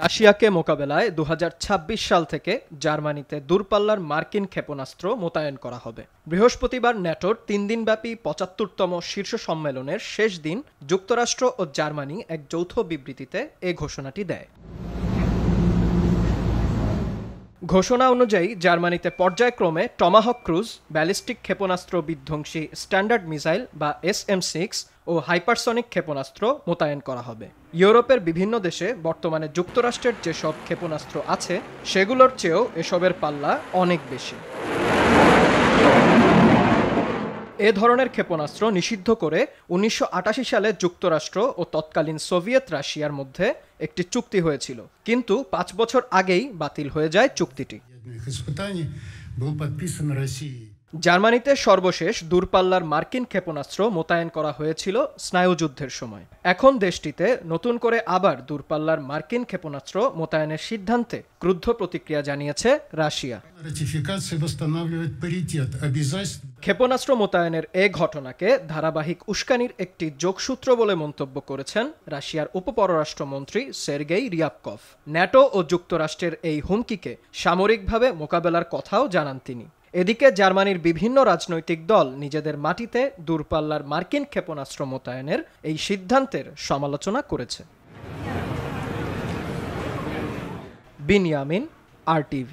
রাশিয়াকে মোকাবেলায় ২০২৬ সাল থেকে জার্মানিতে দূরপাল্লার মার্কিন ক্ষেপণাস্ত্র মোতায়েন করা হবে। বৃহস্পতিবার ন্যাটোর ৩ দিনব্যাপী ৭৫তম শীর্ষ সম্মেলনের শেষ দিন যুক্তরাষ্ট্র ও জার্মানি এক যৌথ বিবৃতিতে এ ঘোষণাটি দেয়। ঘোষণা অনুযায়ী জার্মানিতে পর্যায়ক্রমে টমাহক ক্রুজ, ব্যালিস্টিক ক্ষেপণাস্ত্র বিধ্বংসী স্ট্যান্ডার্ড মিসাইল বা SM-6 ও হাইপারসনিক ক্ষেপণাস্ত্র মোতায়েন করা হবে। ইউরোপের বিভিন্ন দেশে বর্তমানে যুক্তরাষ্ট্রের যেসব ক্ষেপণাস্ত্র আছে সেগুলোর চেয়েও এসবের পাল্লা অনেক বেশি। এ ধরনের ক্ষেপণাস্ত্র নিষিদ্ধ করে ১৯৮৮ সালে যুক্তরাষ্ট্র ও তৎকালীন সোভিয়েত রাশিয়ার মধ্যে একটি চুক্তি হয়েছিল, কিন্তু ৫ বছর আগেই বাতিল হয়ে যায় চুক্তিটি। জার্মানিতে সর্বশেষ দূরপাল্লার মার্কিন ক্ষেপণাস্ত্র মোতায়েন করা হয়েছিল স্নায়ুযুদ্ধের সময়। এখন দেশটিতে নতুন করে আবার দূরপাল্লার মার্কিন ক্ষেপণাস্ত্র মোতায়েনের সিদ্ধান্তে ক্রুদ্ধ প্রতিক্রিয়া জানিয়েছে রাশিয়া। ক্ষেপণাস্ত্র মোতায়েনের এ ঘটনাকে ধারাবাহিক উস্কানির একটি যোগসূত্র বলে মন্তব্য করেছেন রাশিয়ার উপপররাষ্ট্রমন্ত্রী সের্গেই রিয়াবকভ। ন্যাটো ও যুক্তরাষ্ট্রের এই হুমকিকে সামরিকভাবে মোকাবেলার কথাও জানান তিনি। এদিকে জার্মানির বিভিন্ন রাজনৈতিক দল নিজেদের মাটিতে দূরপাল্লার মার্কিন ক্ষেপণাস্ত্র মোতায়েনের এই সিদ্ধান্তের সমালোচনা করেছে। বিনিয়ামিন, RTV।